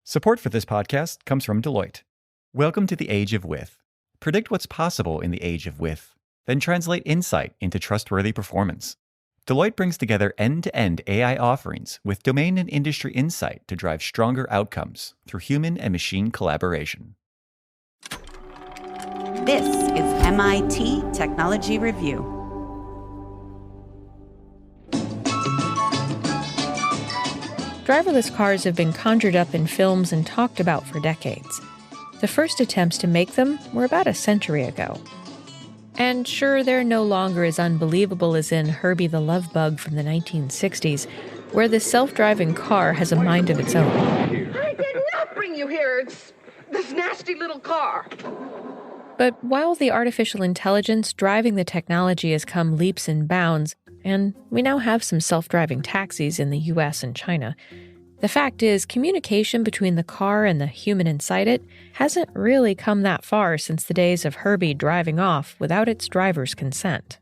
Support for this podcast comes from Deloitte. Welcome to the age of with. Predict what's possible in the age of with, then translate insight into trustworthy performance. Deloitte brings together end-to-end AI offerings with domain and industry insight to drive stronger outcomes through human and machine collaboration. This is MIT Technology Review. Driverless cars have been conjured up in films and talked about for decades. The first attempts to make them were about a century ago. And sure, they're no longer as unbelievable as in Herbie the Love Bug from the 1960s, where the self-driving car has a mind of its own. I did not bring you here. It's this nasty little car. But while the artificial intelligence driving the technology has come leaps and bounds, and we now have some self-driving taxis in the US and China, the fact is communication between the car and the human inside it hasn't really come that far since the days of Herbie driving off without its driver's consent.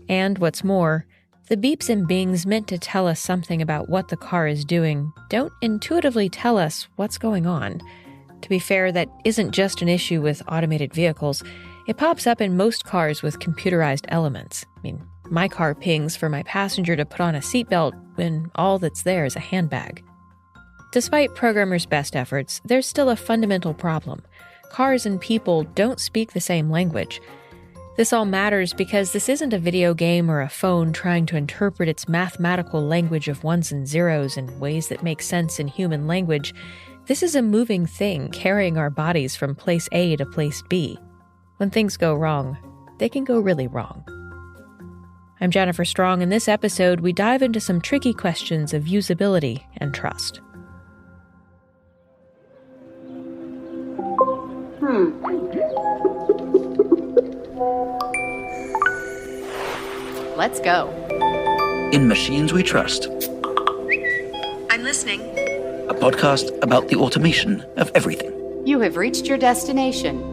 And what's more, the beeps and bings meant to tell us something about what the car is doing don't intuitively tell us what's going on. To be fair, that isn't just an issue with automated vehicles. It pops up in most cars with computerized elements. My car pings for my passenger to put on a seatbelt when all that's there is a handbag. Despite programmers' best efforts, there's still a fundamental problem. Cars and people don't speak the same language. This all matters because this isn't a video game or a phone trying to interpret its mathematical language of ones and zeros in ways that make sense in human language. This is a moving thing carrying our bodies from place A to place B. When things go wrong, they can go really wrong. I'm Jennifer Strong. In this episode, we dive into some tricky questions of usability and trust. Let's go. In Machines We Trust. I'm listening. A podcast about the automation of everything. You have reached your destination.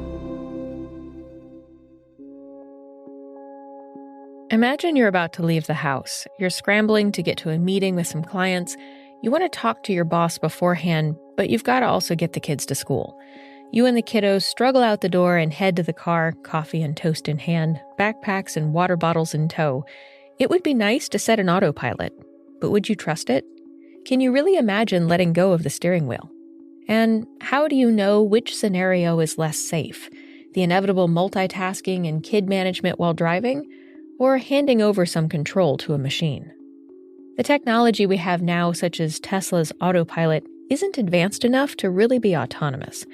Imagine you're about to leave the house. You're scrambling to get to a meeting with some clients. You want to talk to your boss beforehand, but you've got to also get the kids to school. You and the kiddos struggle out the door and head to the car, coffee and toast in hand, backpacks and water bottles in tow. It would be nice to set an autopilot, but would you trust it? Can you really imagine letting go of the steering wheel? And how do you know which scenario is less safe? The inevitable multitasking and kid management while driving? Or handing over some control to a machine? The technology we have now, such as Tesla's autopilot, isn't advanced enough to really be autonomous.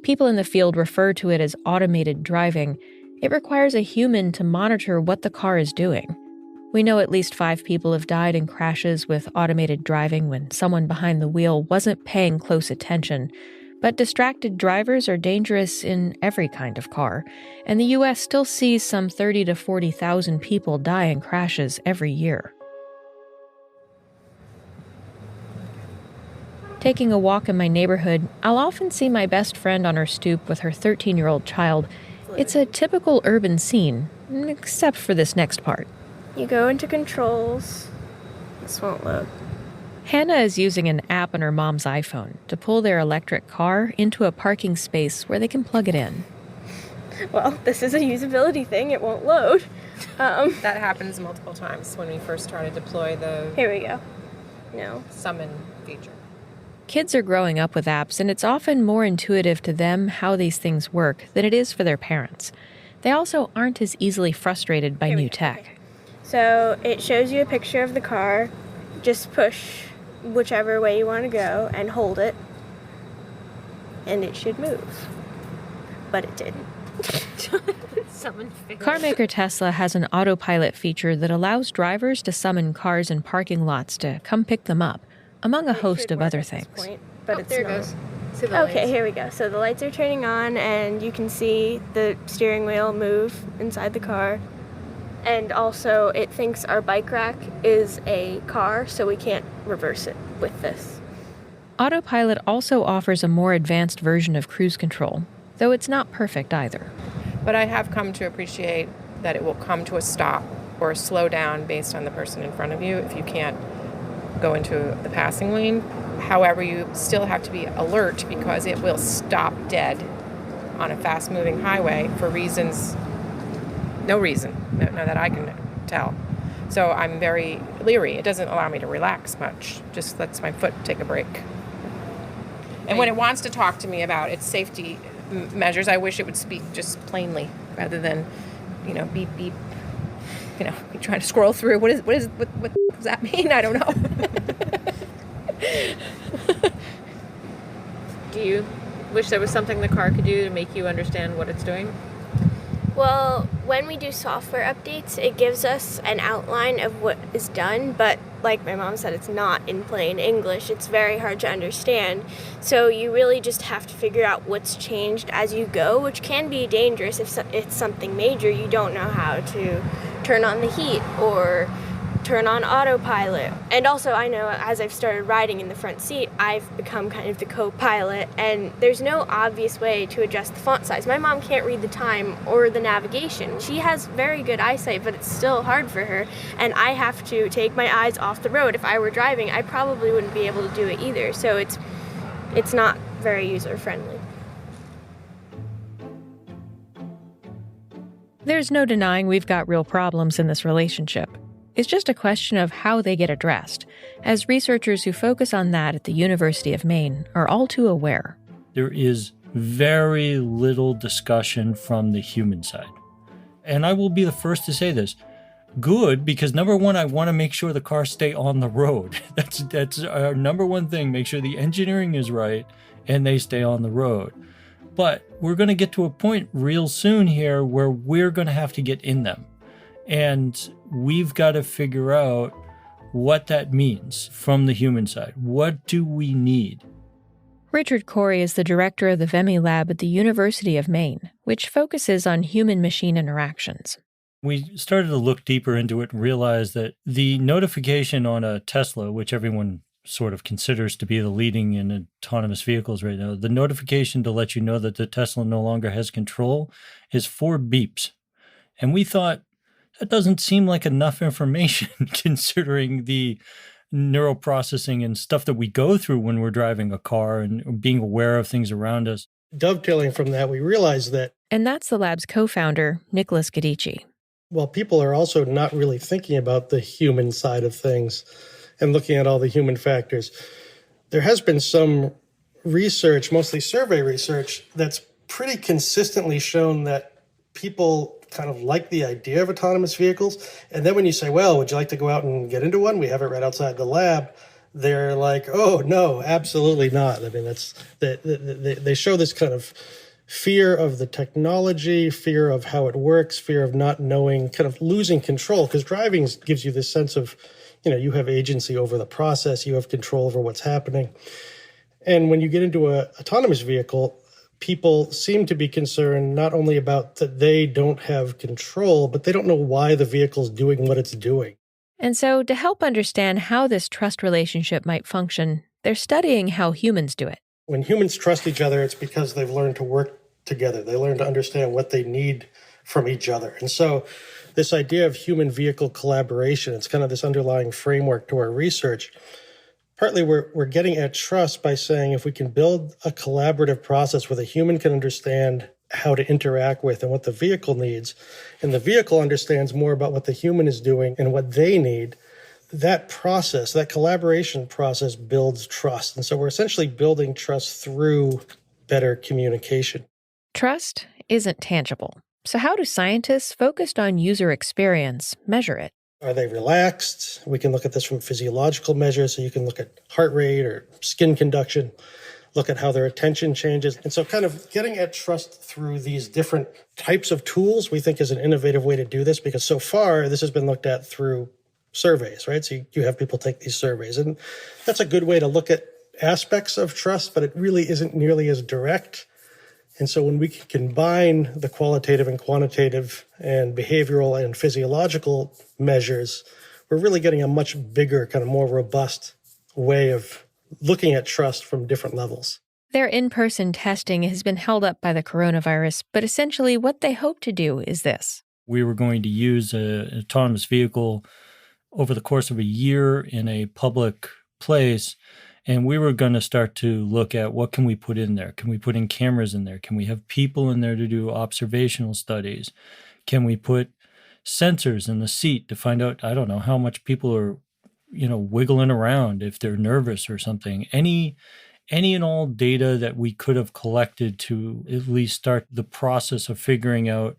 People in the field refer to it as automated driving. It requires a human to monitor what the car is doing. We know at least 5 people have died in crashes with automated driving when someone behind the wheel wasn't paying close attention. But distracted drivers are dangerous in every kind of car, and the U.S. still sees some 30,000 to 40,000 people die in crashes every year. Taking a walk in my neighborhood, I'll often see my best friend on her stoop with her 13-year-old child. It's a typical urban scene, except for this next part. You go into controls. This won't load. Hannah is using an app on her mom's iPhone to pull their electric car into a parking space where they can plug it in. Well, this is a usability thing. It won't load. That happens multiple times when we first try to deploy the Here we go. No. summon feature. Kids are growing up with apps, and it's often more intuitive to them how these things work than it is for their parents. They also aren't as easily frustrated by new tech. Okay. So it shows you a picture of the car. Just push whichever way you want to go and hold it, and it should move. But it didn't. Carmaker Tesla has an autopilot feature that allows drivers to summon cars in parking lots to come pick them up, among a host of other things. But it's there not. it goes. See the Okay, lights? here we go. So the lights are turning on, and you can see the steering wheel move inside the car. And also, it thinks our bike rack is a car, so we can't reverse it with this. Autopilot also offers a more advanced version of cruise control, though it's not perfect either. But I have come to appreciate that it will come to a stop or slow down based on the person in front of you if you can't go into the passing lane. However, you still have to be alert because it will stop dead on a fast-moving highway for reasons, no that I can tell. So I'm very leery. It doesn't allow me to relax much, just lets my foot take a break. And when it wants to talk to me about its safety measures, I wish it would speak just plainly rather than, beep, beep, be trying to scroll through. What does that mean? I don't know. Do you wish there was something the car could do to make you understand what it's doing? Well, when we do software updates, it gives us an outline of what is done, but like my mom said, it's not in plain English. It's very hard to understand. So you really just have to figure out what's changed as you go, which can be dangerous if it's something major. You don't know how to turn on the heat or turn on autopilot. And also, I know as I've started riding in the front seat, I've become kind of the co-pilot, and there's no obvious way to adjust the font size. My mom can't read the time or the navigation. She has very good eyesight, but it's still hard for her, and I have to take my eyes off the road. If I were driving, I probably wouldn't be able to do it either, so it's not very user-friendly. There's no denying we've got real problems in this relationship. It's just a question of how they get addressed, as researchers who focus on that at the University of Maine are all too aware. There is very little discussion from the human side. And I will be the first to say this. Good, because number one, I want to make sure the cars stay on the road. That's our number one thing, make sure the engineering is right and they stay on the road. But we're going to get to a point real soon here where we're going to have to get in them. And we've got to figure out what that means from the human side. What do we need? Richard Corey is the director of the VEMI lab at the University of Maine, which focuses on human-machine interactions. We started to look deeper into it and realized that the notification on a Tesla, which everyone sort of considers to be the leading in autonomous vehicles right now, the notification to let you know that the Tesla no longer has control is 4 beeps. And we thought, that doesn't seem like enough information considering the neural processing and stuff that we go through when we're driving a car and being aware of things around us. Dovetailing from that, we realized that... And that's the lab's co-founder, Nicholas Giudice. While people are also not really thinking about the human side of things and looking at all the human factors, there has been some research, mostly survey research, that's pretty consistently shown that people kind of like the idea of autonomous vehicles. And then when you say, well, would you like to go out and get into one? We have it right outside the lab. They're like, oh, no, absolutely not. I mean, they show this kind of fear of the technology, fear of how it works, fear of not knowing, kind of losing control, because driving gives you this sense of, you have agency over the process, you have control over what's happening. And when you get into an autonomous vehicle, people seem to be concerned not only about that they don't have control, but they don't know why the vehicle's doing what it's doing. And so to help understand how this trust relationship might function, they're studying how humans do it. When humans trust each other, it's because they've learned to work together. They learn to understand what they need from each other. And so this idea of human-vehicle collaboration, it's kind of this underlying framework to our research. Partly we're getting at trust by saying if we can build a collaborative process where the human can understand how to interact with and what the vehicle needs, and the vehicle understands more about what the human is doing and what they need, that process, that collaboration process builds trust. And so we're essentially building trust through better communication. Trust isn't tangible. So how do scientists focused on user experience measure it? Are they relaxed? We can look at this from physiological measures. So you can look at heart rate or skin conduction, look at how their attention changes. And so kind of getting at trust through these different types of tools, we think is an innovative way to do this, because so far this has been looked at through surveys, right? So you have people take these surveys, and that's a good way to look at aspects of trust, but it really isn't nearly as direct. And so when we can combine the qualitative and quantitative and behavioral and physiological measures, we're really getting a much bigger, kind of more robust way of looking at trust from different levels. Their in-person testing has been held up by the coronavirus, but essentially what they hope to do is this. We were going to use an autonomous vehicle over the course of a year in a public place And we were going to start to look at what can we put in there? Can we put in cameras in there? Can we have people in there to do observational studies? Can we put sensors in the seat to find out, I don't know, how much people are, wiggling around if they're nervous or something? Any and all data that we could have collected to at least start the process of figuring out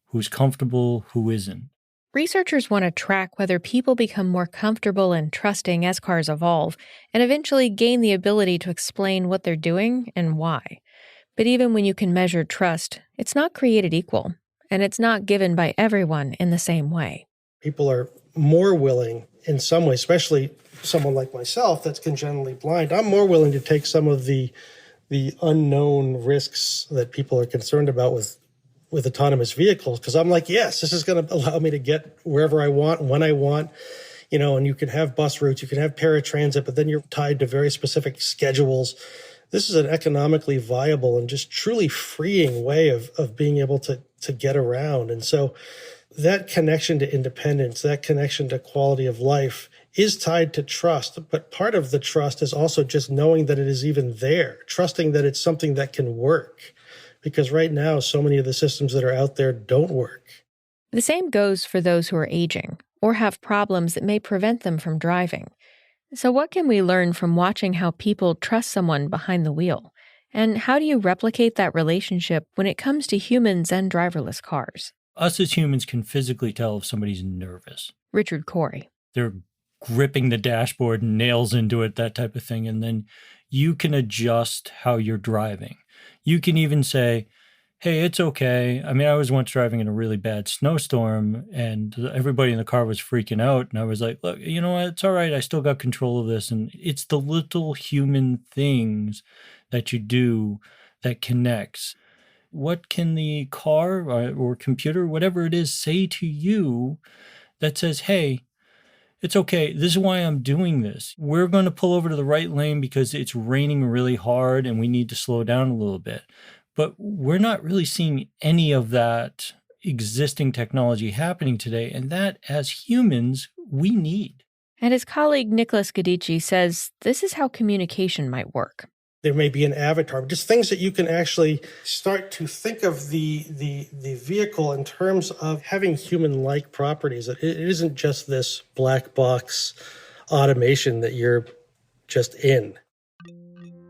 who's comfortable, who isn't. Researchers want to track whether people become more comfortable and trusting as cars evolve, and eventually gain the ability to explain what they're doing and why. But even when you can measure trust, it's not created equal, and it's not given by everyone in the same way. People are more willing in some way, especially someone like myself that's congenitally blind. I'm more willing to take some of the unknown risks that people are concerned about with autonomous vehicles, because I'm like, yes, this is going to allow me to get wherever I want, when I want, and you can have bus routes, you can have paratransit, but then you're tied to very specific schedules. This is an economically viable and just truly freeing way of being able to get around. And so that connection to independence, that connection to quality of life is tied to trust. But part of the trust is also just knowing that it is even there, trusting that it's something that can work. Because right now, so many of the systems that are out there don't work. The same goes for those who are aging or have problems that may prevent them from driving. So what can we learn from watching how people trust someone behind the wheel? And how do you replicate that relationship when it comes to humans and driverless cars? Us as humans can physically tell if somebody's nervous. Richard Corey. They're gripping the dashboard, nails into it, that type of thing. And then you can adjust how you're driving. You can even say, hey, it's okay. I mean, I was once driving in a really bad snowstorm and everybody in the car was freaking out. And I was like, look, you know what? It's all right. I still got control of this. And it's the little human things that you do that connects. What can the car or computer, whatever it is, say to you that says, hey, it's okay. This is why I'm doing this. We're going to pull over to the right lane because it's raining really hard and we need to slow down a little bit. But we're not really seeing any of that existing technology happening today. And that, as humans, we need. And his colleague Nicholas Giudice says this is how communication might work. There may be an avatar, just things that you can actually start to think of the vehicle in terms of having human-like properties. It isn't just this black box automation that you're just in.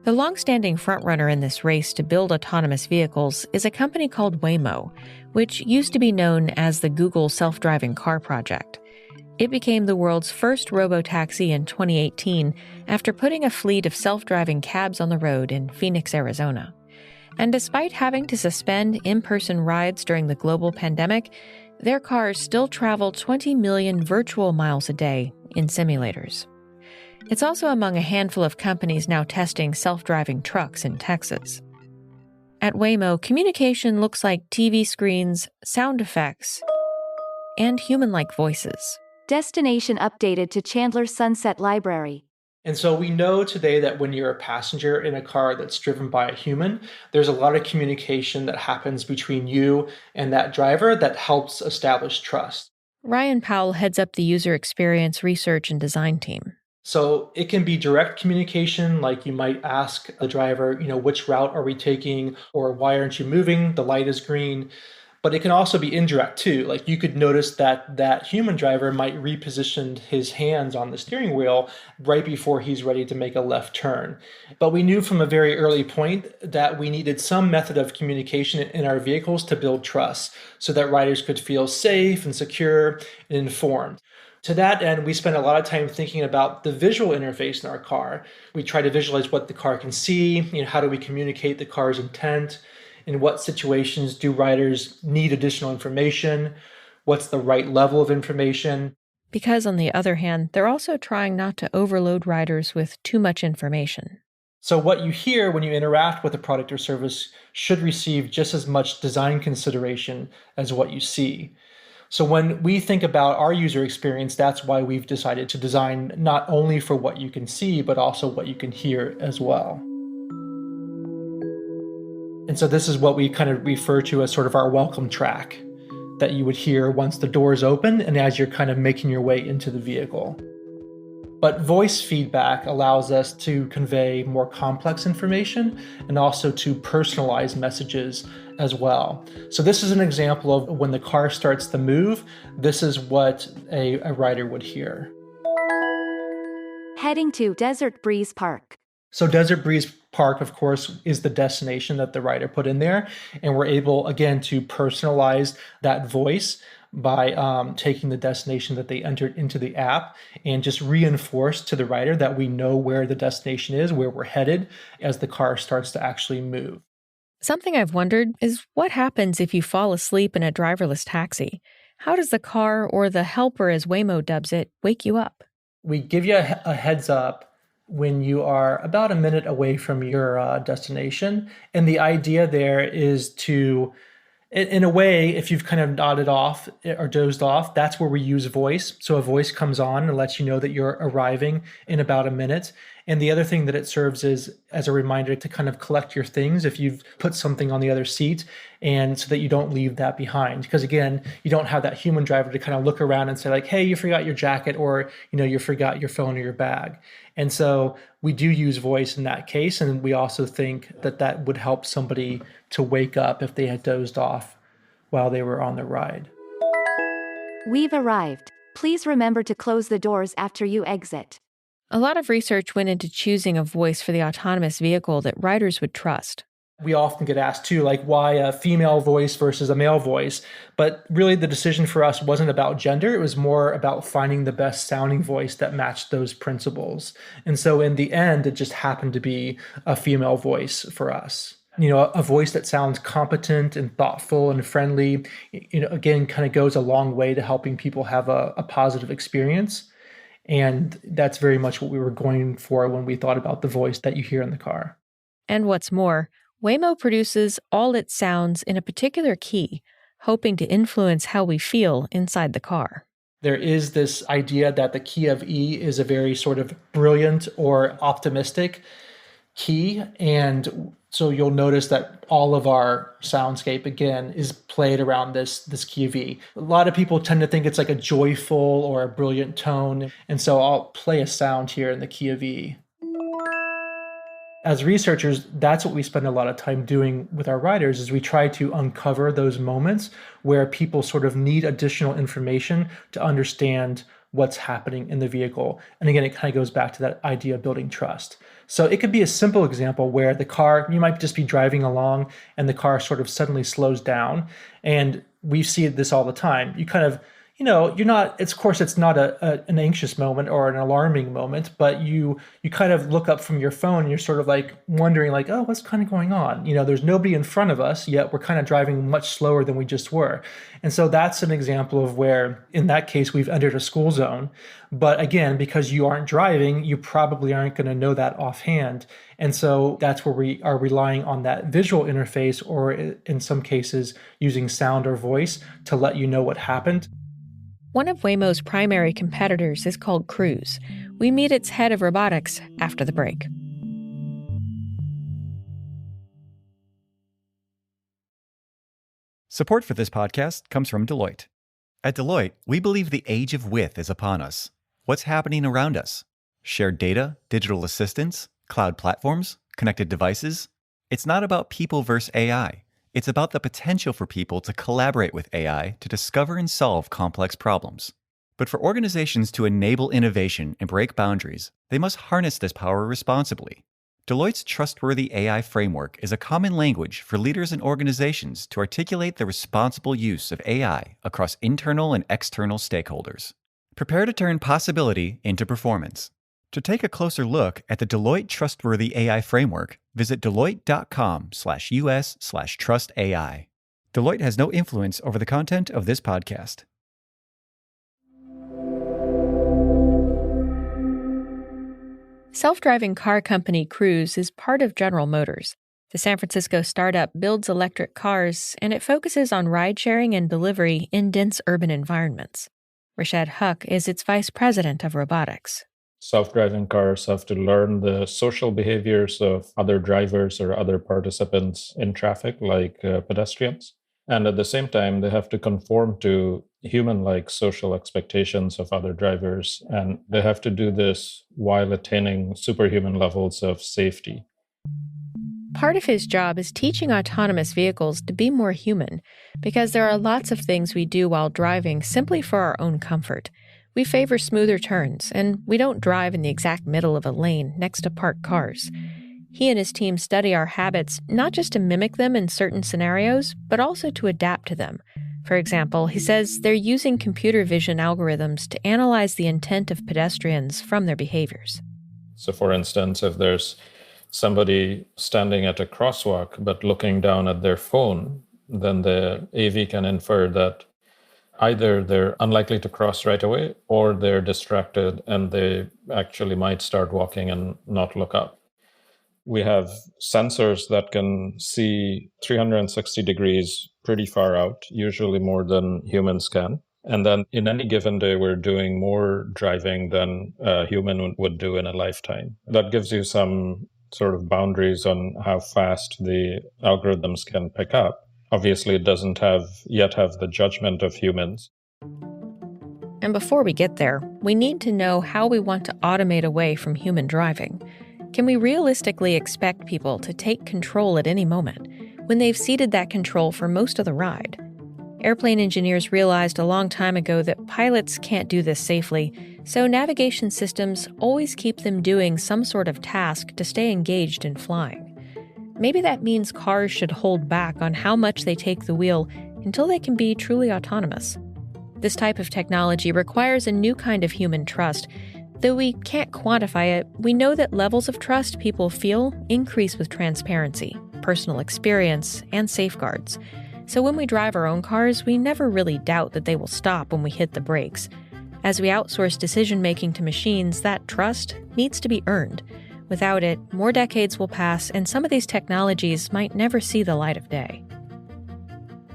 The long-standing frontrunner in this race to build autonomous vehicles is a company called Waymo, which used to be known as the Google Self-Driving Car Project. It became the world's first robotaxi in 2018 after putting a fleet of self-driving cabs on the road in Phoenix, Arizona. And despite having to suspend in-person rides during the global pandemic, their cars still travel 20 million virtual miles a day in simulators. It's also among a handful of companies now testing self-driving trucks in Texas. At Waymo, communication looks like TV screens, sound effects, and human-like voices. Destination updated to Chandler Sunset Library. And so we know today that when you're a passenger in a car that's driven by a human, there's a lot of communication that happens between you and that driver that helps establish trust. Ryan Powell heads up the user experience research and design team. So it can be direct communication, like you might ask the driver, which route are we taking, or why aren't you moving? The light is green. But it can also be indirect too. Like you could notice that human driver might reposition his hands on the steering wheel right before he's ready to make a left turn. But we knew from a very early point that we needed some method of communication in our vehicles to build trust so that riders could feel safe and secure and informed. To that end, we spend a lot of time thinking about the visual interface in our car. We try to visualize what the car can see, how do we communicate the car's intent? In what situations do riders need additional information? What's the right level of information? Because on the other hand, they're also trying not to overload riders with too much information. So what you hear when you interact with a product or service should receive just as much design consideration as what you see. So when we think about our user experience, that's why we've decided to design not only for what you can see, but also what you can hear as well. And so this is what we kind of refer to as sort of our welcome track that you would hear once the doors open and as you're kind of making your way into the vehicle. But voice feedback allows us to convey more complex information and also to personalize messages as well. So this is an example of when the car starts to move, this is what a rider would hear. Heading to Desert Breeze Park. So Desert Breeze Park, of course, is the destination that the rider put in there. And we're able, again, to personalize that voice by taking the destination that they entered into the app and just reinforce to the rider that we know where the destination is, where we're headed as the car starts to actually move. Something I've wondered is what happens if you fall asleep in a driverless taxi? How does the car, or the helper as Waymo dubs it, wake you up? We give you a heads up when you are about a minute away from your destination. And the idea there is to, in a way, if you've kind of nodded off or dozed off, that's where we use voice. So a voice comes on and lets you know that you're arriving in about a minute. And the other thing that it serves is as a reminder to kind of collect your things if you've put something on the other seat, and so that you don't leave that behind. Because again, you don't have that human driver to kind of look around and say like, hey, you forgot your jacket, or you forgot your phone or your bag. And so we do use voice in that case. And we also think that that would help somebody to wake up if they had dozed off while they were on the ride. We've arrived. Please remember to close the doors after you exit. A lot of research went into choosing a voice for the autonomous vehicle that riders would trust. We often get asked too, like why a female voice versus a male voice. But really the decision for us wasn't about gender. It was more about finding the best sounding voice that matched those principles. And so in the end, it just happened to be a female voice for us. A voice that sounds competent and thoughtful and friendly, again, kind of goes a long way to helping people have a positive experience. And that's very much what we were going for when we thought about the voice that you hear in the car. And what's more, Waymo produces all its sounds in a particular key, hoping to influence how we feel inside the car. There is this idea that the key of E is a very sort of brilliant or optimistic key. And so you'll notice that all of our soundscape, again, is played around this key of E. A lot of people tend to think it's like a joyful or a brilliant tone. And so I'll play a sound here in the key of E. As researchers, that's what we spend a lot of time doing with our riders, is we try to uncover those moments where people sort of need additional information to understand what's happening in the vehicle. And again, it kind of goes back to that idea of building trust. So it could be a simple example where the car, you might just be driving along and the car sort of suddenly slows down. And we see this all the time. You kind of, you're not, of course, it's not an anxious moment or an alarming moment, but you kind of look up from your phone and you're sort of like wondering like, oh, what's kind of going on? There's nobody in front of us, yet we're kind of driving much slower than we just were. And so that's an example of where, in that case, we've entered a school zone. But again, because you aren't driving, you probably aren't going to know that offhand. And so that's where we are relying on that visual interface, or in some cases, using sound or voice to let you know what happened. One of Waymo's primary competitors is called Cruise. We meet its head of robotics after the break. Support for this podcast comes from Deloitte. At Deloitte, we believe the age of with is upon us. What's happening around us? Shared data, digital assistants, cloud platforms, connected devices. It's not about people versus AI. It's about the potential for people to collaborate with AI to discover and solve complex problems. But for organizations to enable innovation and break boundaries, they must harness this power responsibly. Deloitte's trustworthy AI framework is a common language for leaders and organizations to articulate the responsible use of AI across internal and external stakeholders. Prepare to turn possibility into performance. To take a closer look at the Deloitte Trustworthy AI Framework, visit deloitte.com/us/trustai. Deloitte has no influence over the content of this podcast. Self-driving car company Cruise is part of General Motors. The San Francisco startup builds electric cars, and it focuses on ride-sharing and delivery in dense urban environments. Rashed Huck is its vice president of robotics. Self-driving cars have to learn the social behaviors of other drivers or other participants in traffic, like pedestrians. And at the same time, they have to conform to human-like social expectations of other drivers. And they have to do this while attaining superhuman levels of safety. Part of his job is teaching autonomous vehicles to be more human, because there are lots of things we do while driving simply for our own comfort. We favor smoother turns, and we don't drive in the exact middle of a lane next to parked cars. He and his team study our habits not just to mimic them in certain scenarios, but also to adapt to them. For example, he says they're using computer vision algorithms to analyze the intent of pedestrians from their behaviors. So for instance, if there's somebody standing at a crosswalk but looking down at their phone, then the AV can infer that either they're unlikely to cross right away or they're distracted and they actually might start walking and not look up. We have sensors that can see 360 degrees pretty far out, usually more than humans can. And then in any given day, we're doing more driving than a human would do in a lifetime. That gives you some sort of boundaries on how fast the algorithms can pick up. Obviously, it doesn't yet have the judgment of humans. And before we get there, we need to know how we want to automate away from human driving. Can we realistically expect people to take control at any moment when they've ceded that control for most of the ride? Airplane engineers realized a long time ago that pilots can't do this safely, so navigation systems always keep them doing some sort of task to stay engaged in flying. Maybe that means cars should hold back on how much they take the wheel until they can be truly autonomous. This type of technology requires a new kind of human trust. Though we can't quantify it, we know that levels of trust people feel increase with transparency, personal experience, and safeguards. So when we drive our own cars, we never really doubt that they will stop when we hit the brakes. As we outsource decision-making to machines, that trust needs to be earned. Without it, more decades will pass, and some of these technologies might never see the light of day.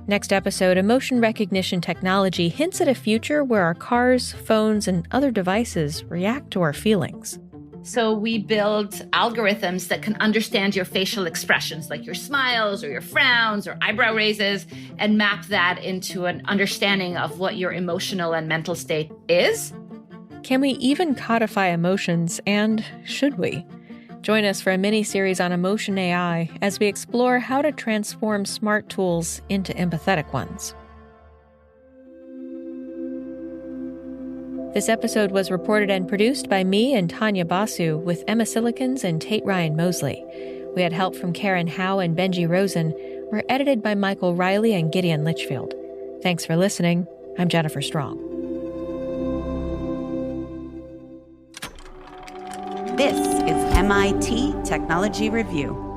Next episode, emotion recognition technology hints at a future where our cars, phones, and other devices react to our feelings. So we build algorithms that can understand your facial expressions, like your smiles or your frowns or eyebrow raises, and map that into an understanding of what your emotional and mental state is. Can we even codify emotions, and should we? Join us for a mini-series on emotion AI as we explore how to transform smart tools into empathetic ones. This episode was reported and produced by me and Tanya Basu with Cillekens and Tate Ryan-Mosley. We had help from Karen Howe and Benji Rosen. We're edited by Michael Reilly and Gideon Lichfield. Thanks for listening. I'm Jennifer Strong. This is MIT Technology Review.